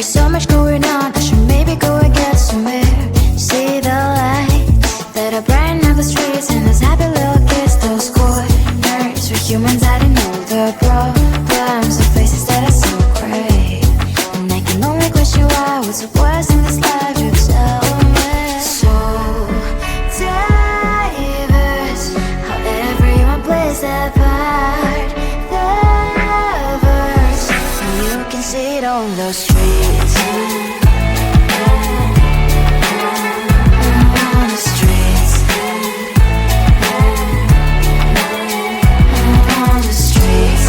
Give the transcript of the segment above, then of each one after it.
There's so much going on, I should maybe go and get some air. See the lights that are brighten up the streets, and those happy little kids, those corners where humans hiding all the problems, the faces that are so great. And I can only question why, what's the worst in this life, you tell me. So diverse, how everyone plays their part. The verse, and you can see it on the streets. On the streets. On the streets.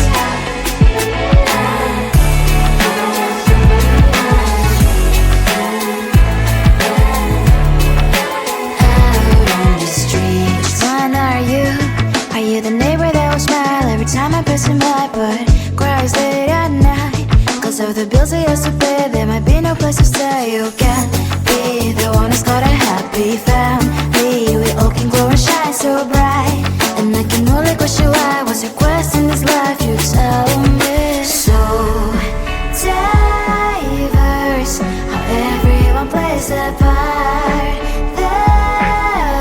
Are you the neighbor that will smile every time I pass him by, but cries late at night? Cause of the bills I used to pay, there might be no place to stay. You can be the one who's got a happy family. We all can glow and shine so bright, and I can only question why, what's your quest in this life, you tell me. So diverse, how everyone plays their part. The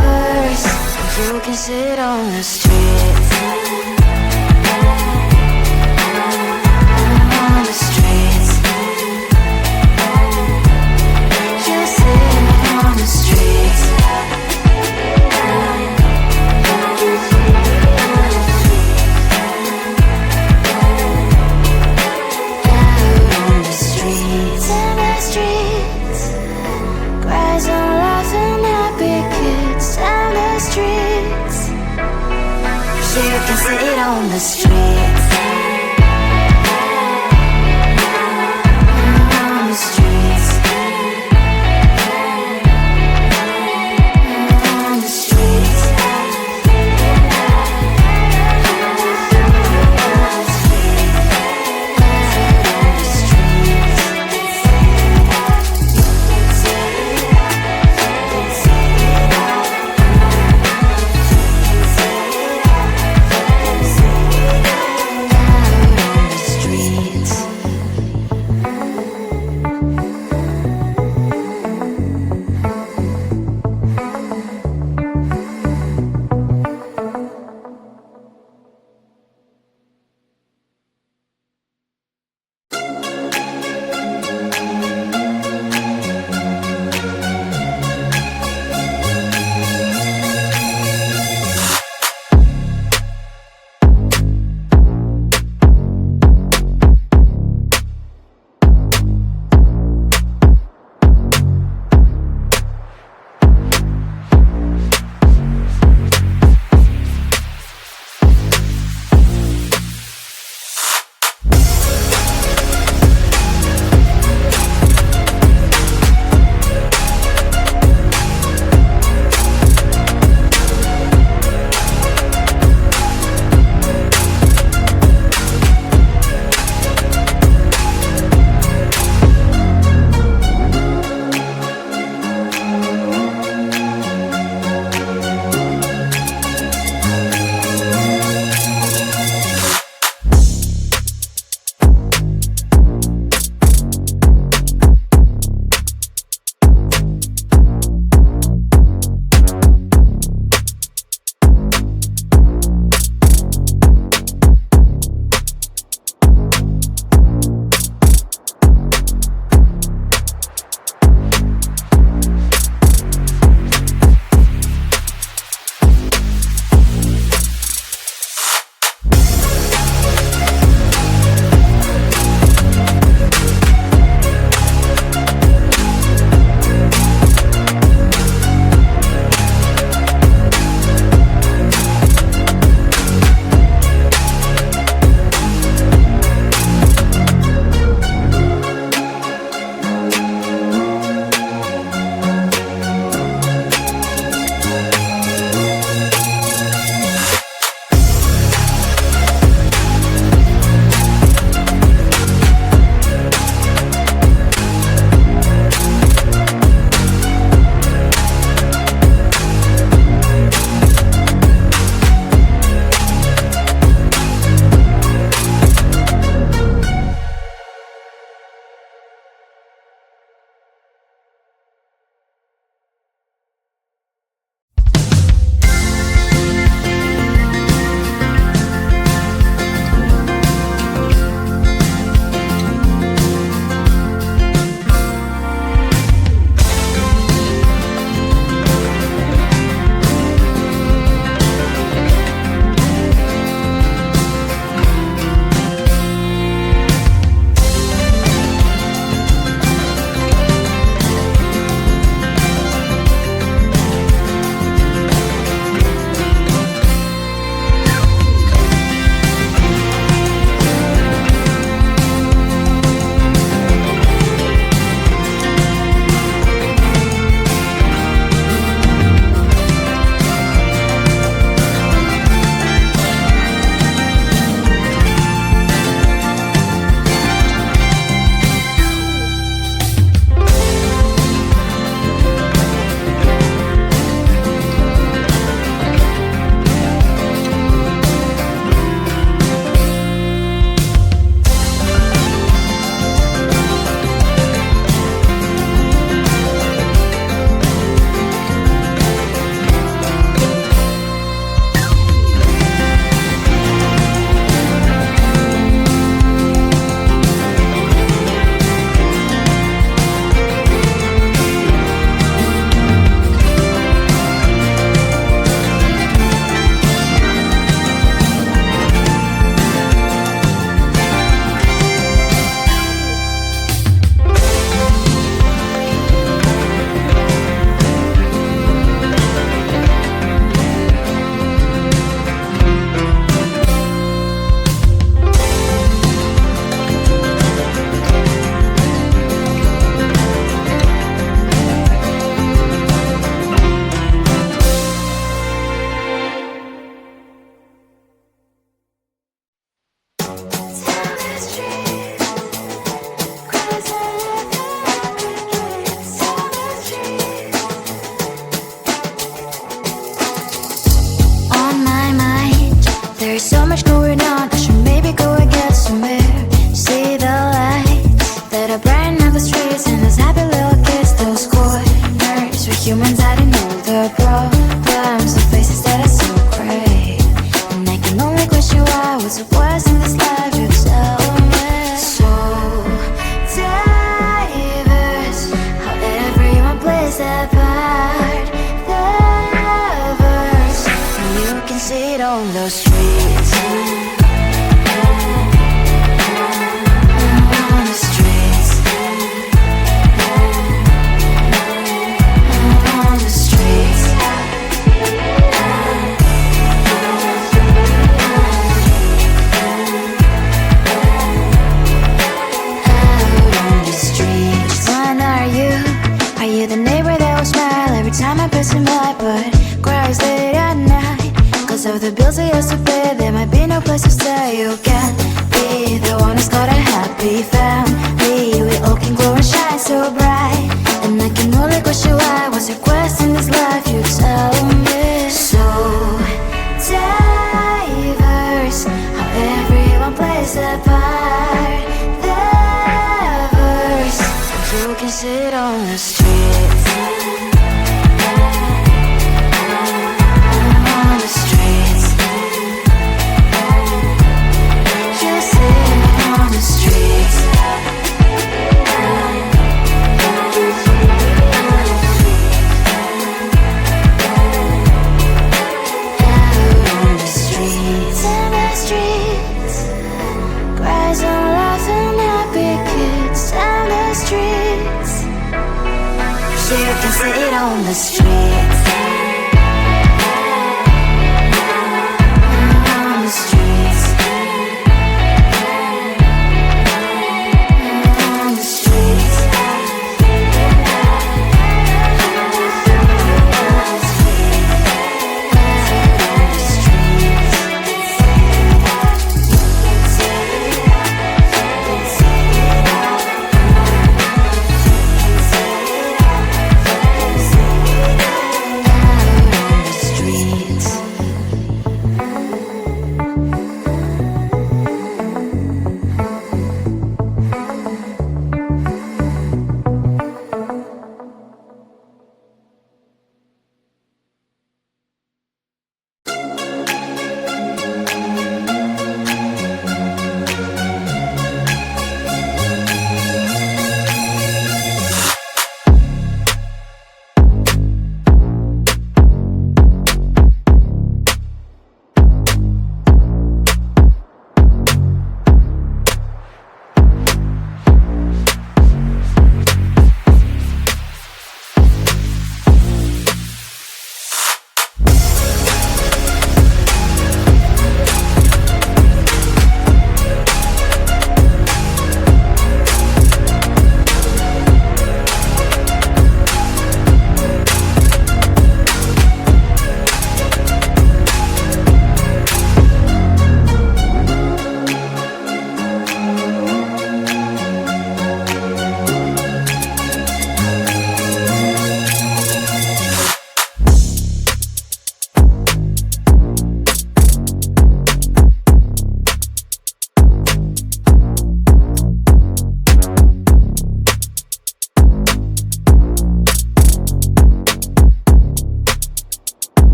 verse, you can sit on the streets. On the streets. You sit on the streets. Out on the streets. In the streets. Cries and laughing happy kids. Down the streets. You can see it on the streets. On the streets. On the streets. start the verse. You can sit on the streets, on the streets. You sit on the streets. You can sit on the streets, on the streets, on the streets.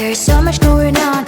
There's so much going on